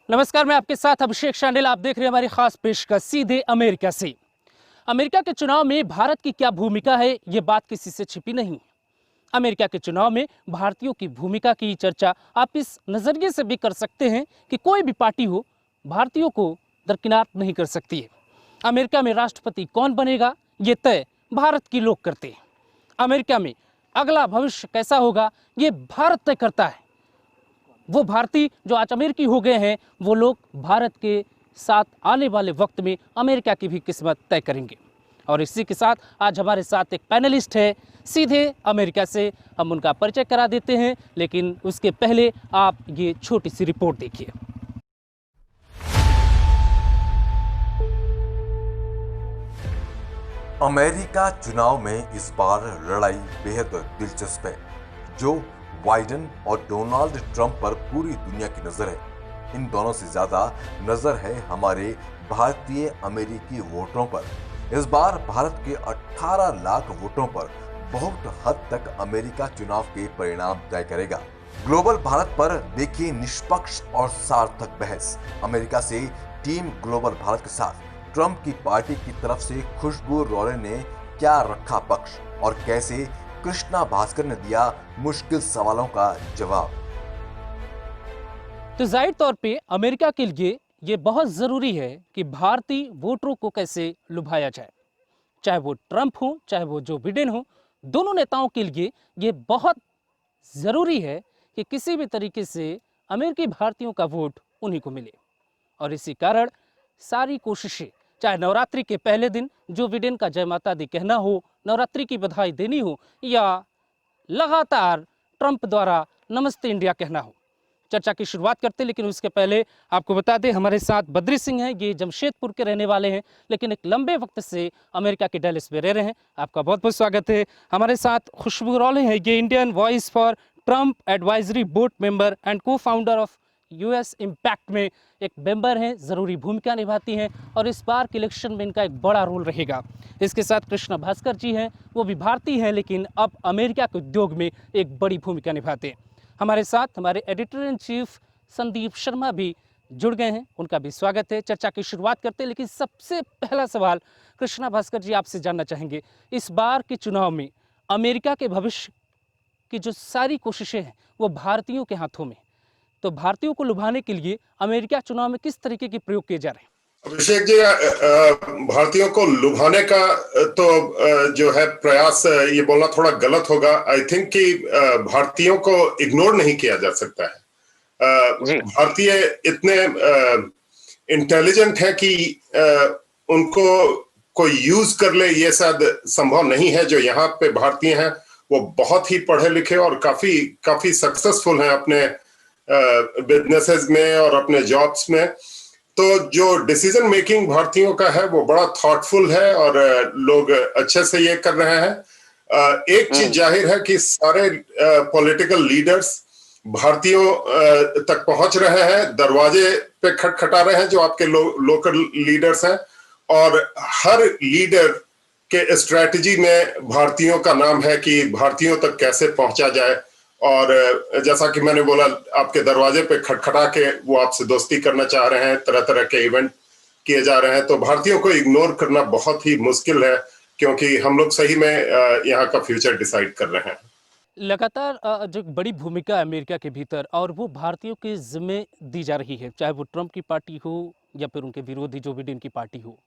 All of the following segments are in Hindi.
नमस्कार, मैं आपके साथ अभिषेक शांडिल। आप देख रहे हैं हमारी खास पेशकश सीधे अमेरिका से। अमेरिका के चुनाव में भारत की क्या भूमिका है, ये बात किसी से छिपी नहीं। अमेरिका के चुनाव में भारतीयों की भूमिका की चर्चा आप इस नजरिए से भी कर सकते हैं कि कोई भी पार्टी हो, भारतीयों को दरकिनार नहीं कर सकती है। अमेरिका में राष्ट्रपति कौन बनेगा, ये तय भारत के लोग करते हैं। अमेरिका में अगला भविष्य कैसा होगा, ये भारत तय करता है। वो भारतीय जो आज अमेरिकी हो गए हैं, वो लोग भारत के साथ आने वाले वक्त में अमेरिका की भी किस्मत तय करेंगे। और इसी के साथ आज हमारे साथ एक पैनलिस्ट है सीधे अमेरिका से। हम उनका परिचय करा देते हैं, लेकिन उसके पहले आप ये छोटी सी रिपोर्ट देखिए। अमेरिका चुनाव में इस बार लड़ाई बेहद दिलचस्प है। जो बाइडेन और डोनाल्ड ट्रंप पर पूरी दुनिया की नजर है, इन दोनों से ज्यादा नजर है हमारे भारतीय अमेरिकी वोटरों पर। इस बार भारत के 18 लाख वोटों पर बहुत हद तक अमेरिका चुनाव के परिणाम तय करेगा। ग्लोबल भारत पर देखिए निष्पक्ष और सार्थक बहस। अमेरिका से टीम ग्लोबल भारत के साथ ट्रंप की पार्टी की तरफ से खुशबू रॉले ने क्या रखा पक्ष, और कैसे कृष्णा भास्कर ने दिया मुश्किल सवालों का जवाब। तो जाहिर तौर पे अमेरिका के लिए ये बहुत जरूरी है कि भारतीय वोटरों को कैसे लुभाया जाए। चाहे वो ट्रंप हो, चाहे वो जो बिडेन हो, दोनों नेताओं के लिए ये बहुत ज़रूरी है कि किसी भी तरीके से अमेरिकी भारतीयों का वोट उन्हीं को मिले। और इसी कारण सारी कोशिशें, चाहे नवरात्रि के पहले दिन जो बिडेन का जय माता दी कहना हो, नवरात्रि की बधाई देनी हो, या लगातार ट्रंप द्वारा नमस्ते इंडिया कहना हो। चर्चा की शुरुआत करते, लेकिन उसके पहले आपको बता दें हमारे साथ बद्री सिंह हैं। ये जमशेदपुर के रहने वाले हैं, लेकिन एक लंबे वक्त से अमेरिका के डैलस में रह रहे हैं। आपका बहुत बहुत स्वागत है। हमारे साथ खुशबू रॉले हैं, ये Indian voice for Trump advisory board member and को फाउंडर ऑफ यूएस इम्पैक्ट में एक मेंबर हैं, ज़रूरी भूमिका निभाती हैं और इस बार के इलेक्शन में इनका एक बड़ा रोल रहेगा। इसके साथ कृष्णा भास्कर जी हैं, वो भी भारतीय हैं, लेकिन अब अमेरिका के उद्योग में एक बड़ी भूमिका निभाते हैं। हमारे साथ हमारे editor in chief Sandeep Sharma भी जुड़ गए हैं, उनका भी स्वागत है। चर्चा की शुरुआत करते हैं, लेकिन सबसे पहला सवाल कृष्णा भास्कर जी आपसे जानना चाहेंगे, इस बार के चुनाव में अमेरिका के भविष्य की जो सारी कोशिशें हैं वो भारतीयों के हाथों में, तो भारतीयों को लुभाने के लिए अमेरिका चुनाव में किस तरीके के प्रयोग किए जा रहे हैं? अभिषेक जी, भारतीयों को लुभाने का तो जो है प्रयास, ये बोलना थोड़ा गलत होगा। आई थिंक कि भारतीयों को इग्नोर नहीं किया जा सकता है। भारतीय इतने इंटेलिजेंट है कि उनको कोई यूज कर ले, ये शायद संभव नहीं है। जो यहाँ पे भारतीय हैं वो बहुत ही पढ़े लिखे और काफी सक्सेसफुल हैं अपने बिजनेसेस में और अपने जॉब्स में। तो जो डिसीजन मेकिंग भारतीयों का है वो बड़ा थॉटफुल है और लोग अच्छे से ये कर रहे हैं। एक चीज जाहिर है कि सारे पॉलिटिकल लीडर्स भारतीयों तक पहुंच रहे हैं, दरवाजे पे खटखटा रहे हैं जो आपके लोकल लीडर्स हैं, और हर लीडर के स्ट्रेटजी में भारतीयों का नाम है कि भारतीयों तक कैसे पहुंचा जाए। और जैसा कि मैंने बोला, आपके दरवाजे पे खटखटा के वो आपसे दोस्ती करना चाह रहे हैं, तरह तरह के इवेंट किए जा रहे हैं। तो भारतीयों को इग्नोर करना बहुत ही मुश्किल है, क्योंकि हम लोग सही में यहाँ का फ्यूचर डिसाइड कर रहे हैं। लगातार जो बड़ी भूमिका है अमेरिका के भीतर, और वो भारतीयों के जिम्मे दी जा रही है, चाहे वो ट्रंप की पार्टी हो या फिर उनके विरोधी जो बिडेन की पार्टी हो।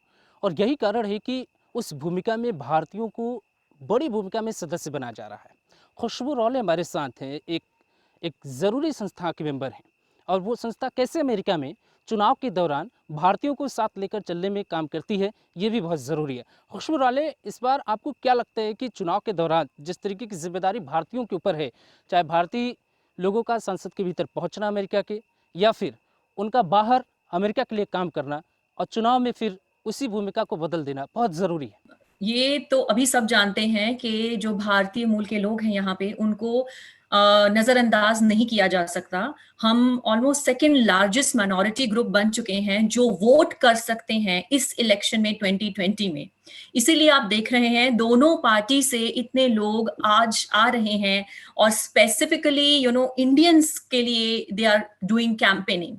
और यही कारण है कि उस भूमिका में भारतीयों को बड़ी भूमिका में सदस्य बनाया जा रहा है। खुशबू रॉले हमारे साथ हैं, एक ज़रूरी संस्था के मेंबर हैं, और वो संस्था कैसे अमेरिका में चुनाव के दौरान भारतीयों को साथ लेकर चलने में काम करती है, ये भी बहुत ज़रूरी है। खुशबू रॉले, इस बार आपको क्या लगता है कि चुनाव के दौरान जिस तरीके की जिम्मेदारी भारतीयों के ऊपर है, चाहे भारतीय लोगों का संसद के भीतर पहुंचना अमेरिका के, या फिर उनका बाहर अमेरिका के लिए काम करना, और चुनाव में फिर उसी भूमिका को बदल देना बहुत ज़रूरी है? ये तो अभी सब जानते हैं कि जो भारतीय मूल के लोग हैं यहाँ पे, उनको नजरअंदाज नहीं किया जा सकता। हम almost second largest minority group बन चुके हैं जो वोट कर सकते हैं इस इलेक्शन में 2020 में। इसीलिए आप देख रहे हैं दोनों पार्टी से इतने लोग आज आ रहे हैं, और स्पेसिफिकली इंडियंस के लिए दे आर डूइंग कैंपेनिंग।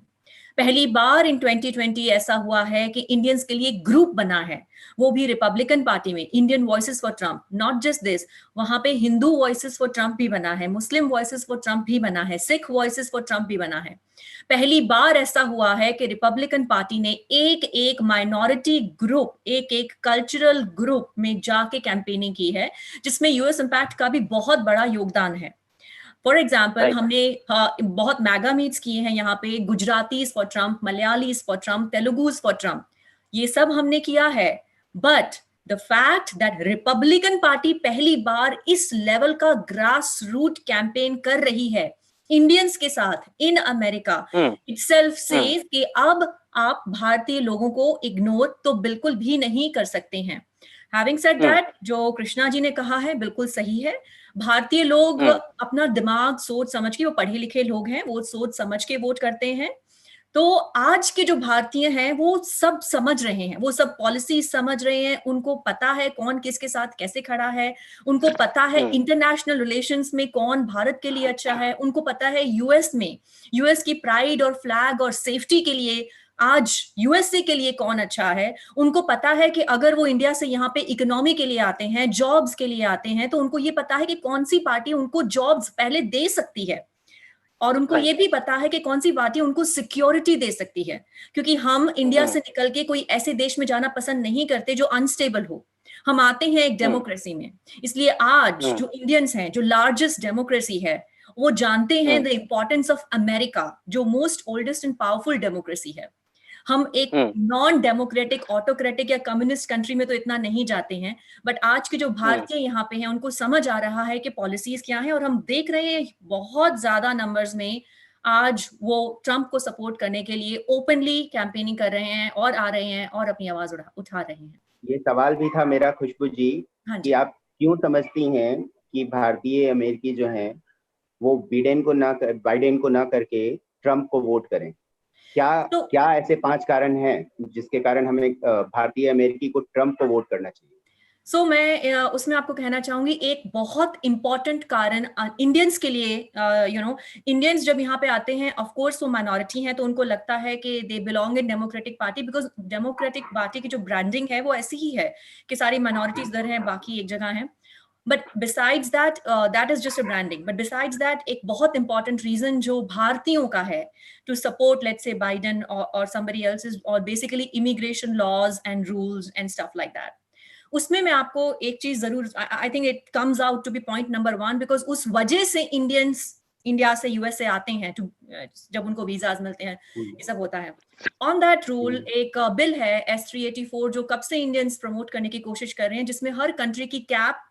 पहली बार इन 2020 ऐसा हुआ है कि इंडियंस के लिए ग्रुप बना है, वो भी रिपब्लिकन पार्टी में, Indian voices for Trump. Not just this, वहां पे हिंदू वॉइसेस फॉर ट्रम्प भी बना है, मुस्लिम वॉइसेस फॉर ट्रम्प भी बना है, सिख वॉइसेस फॉर ट्रम्प भी बना है। पहली बार ऐसा हुआ है कि रिपब्लिकन पार्टी ने एक एक माइनॉरिटी ग्रुप, एक एक कल्चरल ग्रुप में जाके कैंपेनिंग की है, जिसमें यूएस इम्पैक्ट का भी बहुत बड़ा योगदान है। फॉर एग्जाम्पल हमने बहुत मैगा मीट्स किए हैं यहाँ पे, Gujaratis for Trump, Malayalis for Trump, Telugus for Trump, ये सब हमने किया है। But the fact that Republican party पहली बार इस लेवल का ग्रास रूट कैंपेन कर रही है इंडियंस के साथ इन अमेरिका, इटसेल्फ सेज कि अब आप भारतीय लोगों को इग्नोर तो बिल्कुल भी नहीं कर सकते हैं। हैविंग सेड दैट, जो कृष्णा जी ने कहा है बिल्कुल सही है। भारतीय लोग अपना दिमाग सोच समझ के, वो पढ़े लिखे लोग हैं, वो सोच समझ के वोट करते हैं। तो आज के जो भारतीय हैं वो सब समझ रहे हैं, वो सब पॉलिसी समझ रहे हैं, उनको पता है कौन किसके साथ कैसे खड़ा है, उनको पता है इंटरनेशनल रिलेशंस में कौन भारत के लिए अच्छा है, उनको पता है यूएस में, यूएस की प्राइड और फ्लैग और सेफ्टी के लिए आज यूएसए के लिए कौन अच्छा है, उनको पता है कि अगर वो इंडिया से यहाँ पे इकोनॉमी के लिए आते हैं, जॉब्स के लिए आते हैं, तो उनको ये पता है कि कौन सी पार्टी उनको जॉब्स पहले दे सकती है, और उनको ये भी पता है कि कौन सी पार्टी उनको सिक्योरिटी दे सकती है। क्योंकि हम इंडिया से निकल के कोई ऐसे देश में जाना पसंद नहीं करते जो अनस्टेबल हो, हम आते हैं एक डेमोक्रेसी में। इसलिए आज जो इंडियंस हैं, जो लार्जेस्ट डेमोक्रेसी है, वो जानते हैं द इंपॉर्टेंस ऑफ अमेरिका, जो most oldest and powerful democracy है। हम एक नॉन डेमोक्रेटिक, ऑटोक्रेटिक या कम्युनिस्ट कंट्री में तो इतना नहीं जाते हैं, बट आज के जो भारतीय यहाँ पे हैं उनको समझ आ रहा है कि पॉलिसीज क्या हैं, और हम देख रहे हैं बहुत ज्यादा नंबर्स में आज वो ट्रम्प को सपोर्ट करने के लिए ओपनली कैंपेनिंग कर रहे हैं और आ रहे हैं और अपनी आवाज उठा रहे हैं। ये सवाल भी था मेरा खुशबू जी, कि आप क्यों समझती हैं कि भारतीय अमेरिकी जो हैं वो बाइडेन को ना करके ट्रम्प को वोट करें? क्या ऐसे 5 कारण हैं जिसके कारण हमें भारतीय अमेरिकी को ट्रम्प को वोट करना चाहिए? मैं उसमें आपको कहना चाहूंगी, एक बहुत इंपॉर्टेंट कारण इंडियंस के लिए, इंडियंस जब यहाँ पे आते हैं, ऑफ कोर्स वो माइनॉरिटी हैं, तो उनको लगता है कि they belong in democratic party, because democratic party की जो ब्रांडिंग है वो ऐसी ही है कि सारी माइनॉरिटीज इधर हैं, बाकी एक जगह हैं। But besides that, that is just a branding. But besides that, एक बहुत important reason जो भारतीयों का है to support, let's say, Biden or somebody else's, or basically immigration laws and rules and stuff like that. उसमें मैं आपको एक चीज जरूर, I think it comes out to be point number 1, because उस वजह से इंडियंस इंडिया से यूएसए आते हैं, जब उनको वीजाज मिलते हैं, ये सब होता है। ऑन दैट रूल एक बिल है S384 जो कब से इंडियंस प्रमोट करने की कोशिश कर रहे हैं, जिसमें हर कंट्री की कैप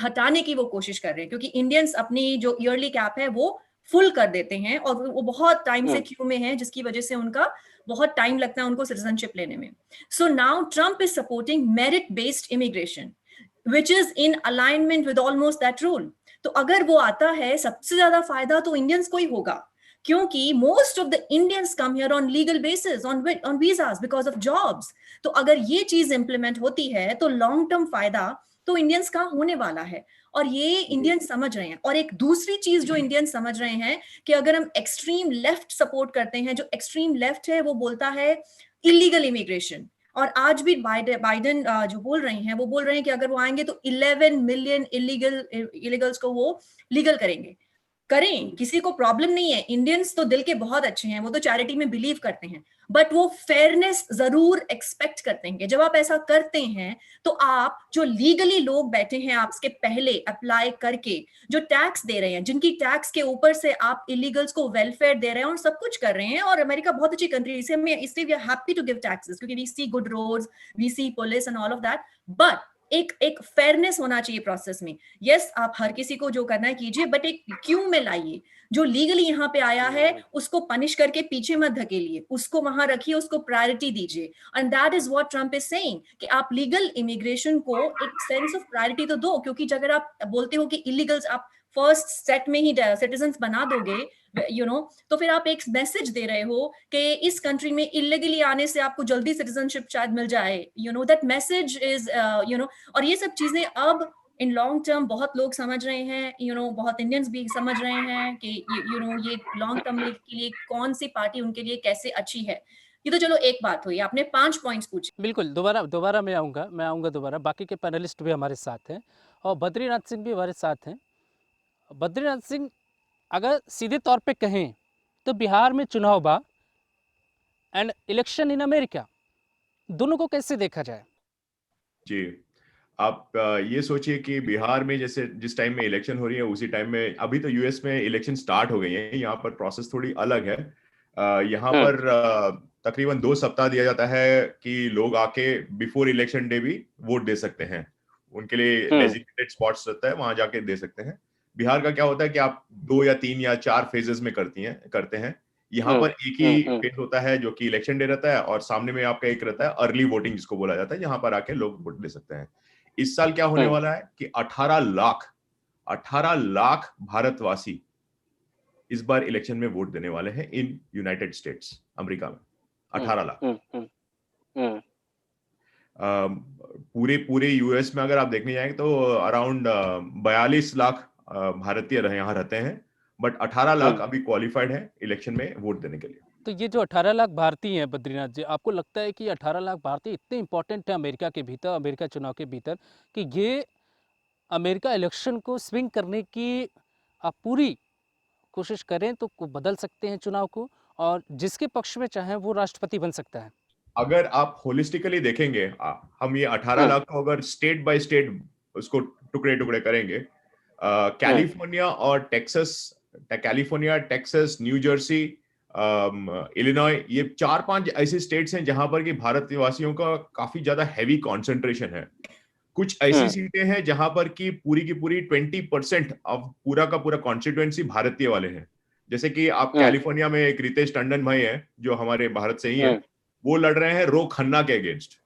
हटाने की वो कोशिश कर रहे हैं, क्योंकि इंडियंस अपनी जो ईयरली कैप है वो फुल कर देते हैं, और वो बहुत टाइम से क्यू में है, जिसकी वजह से उनका बहुत टाइम लगता है उनको सिटीजनशिप लेने में। So now Trump is supporting merit based immigration, which is in alignment with almost that rule. तो अगर वो आता है, सबसे ज्यादा फायदा तो इंडियंस को ही होगा, क्योंकि most of the Indians come here on legal basis, on visas, because of jobs. तो अगर ये चीज इंप्लीमेंट होती है तो लॉन्ग टर्म फायदा तो इंडियंस का होने वाला है, और ये इंडियंस समझ रहे हैं। और एक दूसरी चीज जो इंडियंस समझ रहे हैं कि अगर हम एक्सट्रीम लेफ्ट सपोर्ट करते हैं, जो एक्सट्रीम लेफ्ट है वो बोलता है इलीगल इमिग्रेशन, और आज भी बाइडेन जो बोल रहे हैं, वो बोल रहे हैं कि अगर वो आएंगे तो 11 मिलियन इलीगल्स को वो लीगल करें, किसी को प्रॉब्लम नहीं है। इंडियंस तो दिल के बहुत अच्छे हैं, वो तो चैरिटी में बिलीव करते हैं, बट वो फेयरनेस जरूर एक्सपेक्ट करते हैं कि जब आप ऐसा करते हैं तो आप जो लीगली लोग बैठे हैं आपके पहले अप्लाई करके, जो टैक्स दे रहे हैं, जिनकी टैक्स के ऊपर से आप इलीगल्स को वेलफेयर दे रहे हैं और सब कुछ कर रहे हैं, और अमेरिका बहुत अच्छी कंट्री, इसलिए we are happy to give taxes, क्योंकि we see good roads, we see police and all of that. But एक फेयरनेस होना चाहिए प्रोसेस में। यस, आप हर किसी को जो करना है कीजिए, बट एक क्यों में लाइए, जो लीगली यहाँ पे आया है उसको पनिश करके पीछे मत धकेलिए, उसको वहां रखिए, उसको प्रायोरिटी दीजिए। And that is what Trump is saying, कि आप लीगल इमिग्रेशन को एक सेंस ऑफ प्रायोरिटी तो दो, क्योंकि अगर आप बोलते हो कि इलीगल्स आप फर्स्ट सेट में ही सिटीजन्स बना दोगे, तो फिर आप एक मैसेज दे रहे हो कि इस कंट्री में इलीगली आने से आपको जल्दी सिटीजनशिप शायद मिल जाए, दैट मैसेज इज और ये सब चीजें अब इन लॉन्ग टर्म बहुत लोग समझ रहे हैं, बहुत इंडियंस भी समझ रहे हैं कि ये लॉन्ग टर्म के लिए कौन सी पार्टी उनके लिए कैसे अच्छी है। ये तो चलो एक बात हुई, आपने 5 पॉइंट्स पूछे। बिल्कुल, दोबारा दोबारा मैं आऊँगा दोबारा। बाकी के पैनलिस्ट भी हमारे साथ हैं और बद्रीनाथ सिंह भी हमारे साथ हैं। बद्रीनाथ सिंह, अगर सीधे तौर पे कहें तो बिहार में चुनाव बा एंड इलेक्शन इन अमेरिका, दोनों को कैसे देखा जाए? जी, आप ये सोचिए कि बिहार में जैसे जिस टाइम में इलेक्शन हो रही है उसी टाइम में अभी तो यूएस में इलेक्शन स्टार्ट हो गई है। यहाँ पर प्रोसेस थोड़ी अलग है। यहाँ पर तकरीबन 2 सप्ताह दिया जाता है कि लोग आके बिफोर इलेक्शन डे भी वोट दे सकते हैं। उनके लिए डेजिग्नेटेड स्पॉट्स रहता है, वहां जाके दे सकते हैं। बिहार का क्या होता है कि आप 2 या 3 या 4 फेजेस में करते हैं। यहाँ पर एक ही फेज होता है जो कि इलेक्शन डे रहता है और सामने में आपका एक रहता है अर्ली वोटिंग जिसको बोला जाता है, यहाँ पर आके लोग वोट दे सकते हैं। इस साल क्या होने वाला है कि 18 लाख भारतवासी इस बार इलेक्शन में वोट देने वाले हैं इन यूनाइटेड स्टेट्स अमेरिका में। 18 लाख। पूरे यूएस में अगर आप देखने जाएंगे तो अराउंड 42 लाख भारतीय यहाँ रहते हैं, बट 18 लाख अभी क्वालिफाइड है इलेक्शन में वोट देने के लिए। तो ये जो 18 लाख भारतीय हैं बद्रीनाथ जी, आपको लगता है कि 18 लाख भारतीय इतने इंपॉर्टेंट है अमेरिका के भीतर, अमेरिका चुनाव के भीतर, कि ये अमेरिका इलेक्शन को स्विंग करने की आप पूरी कोशिश करें तो बदल सकते हैं चुनाव को, और जिसके पक्ष में चाहे वो राष्ट्रपति बन सकता है? अगर आप होलिस्टिकली देखेंगे, हम ये 18 लाख को अगर स्टेट बाय स्टेट उसको टुकड़े टुकड़े करेंगे, कैलिफोर्निया और टेक्सास, न्यू जर्सी, इलिनॉय, ये 4-5 ऐसे स्टेट्स हैं जहां पर कि भारतवासियों का काफी ज्यादा हैवी कॉन्सेंट्रेशन है। कुछ ऐसी सीटें हैं जहां पर की पूरी 20% ऑफ पूरा का पूरा कॉन्स्टिट्यूएंसी भारतीय वाले हैं। जैसे कि आप कैलिफोर्निया में एक रितेश टंडन भाई हैं जो हमारे भारत से ही हैं, वो लड़ रहे हैं रो खन्ना के अगेंस्ट।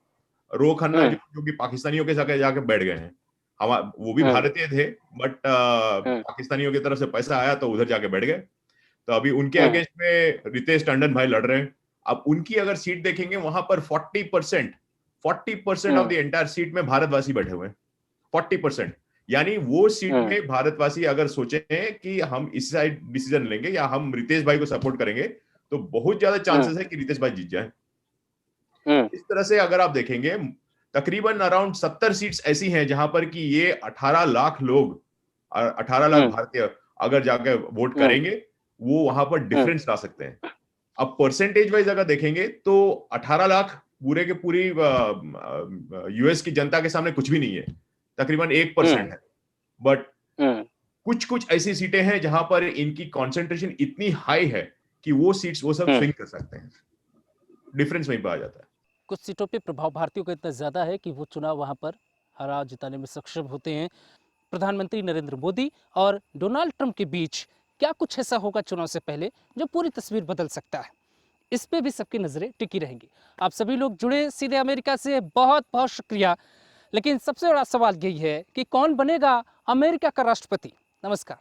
रो खन्ना जो कि पाकिस्तानियों के साथ जाके बैठ गए हैं। वो भी भारतीय थे, बट पाकिस्तानियों की तरफ से पैसा आया तो उधर जाके बैठ गए। तो अभी उनके अगेंस्ट में रितेश टंडन भाई लड़ रहे हैं। अब उनकी अगर सीट देखेंगे वहां पर 40% ऑफ द एंटायर सीट में भारतवासी बैठे हुए हैं। 40%, यानी वो सीट में भारतवासी अगर सोचे कि हम इस साइड डिसीजन लेंगे या हम रितेश भाई को सपोर्ट करेंगे तो बहुत ज्यादा चांसेस है कि रितेश भाई जीत जाए। इस तरह से अगर आप देखेंगे तकरीबन अराउंड 70 सीट्स ऐसी हैं जहां पर कि ये 18 लाख लोग, 18 लाख भारतीय अगर जाकर वोट करेंगे वो वहां पर डिफरेंस ला सकते हैं। अब परसेंटेज वाइज अगर देखेंगे तो 18 लाख पूरे के पूरी यूएस की जनता के सामने कुछ भी नहीं है, तकरीबन 1% है। बट कुछ ऐसी सीटें हैं जहां पर इनकी कॉन्सेंट्रेशन इतनी हाई है कि वो सीट्स वो सब स्विंग कर सकते हैं। डिफरेंस वहीं पर आ जाता है। कुछ सीटों पे प्रभाव भारतीयों का इतना ज़्यादा है कि वो चुनाव वहाँ पर हरा जिताने में सक्षम होते हैं। प्रधानमंत्री नरेंद्र मोदी और डोनाल्ड ट्रंप के बीच क्या कुछ ऐसा होगा चुनाव से पहले जो पूरी तस्वीर बदल सकता है? इस पे भी सबकी नज़रें टिकी रहेंगी। आप सभी लोग जुड़े सीधे अमेरिका से, बहुत बहुत शुक्रिया। लेकिन सबसे बड़ा सवाल यही है कि कौन बनेगा अमेरिका का राष्ट्रपति? नमस्कार।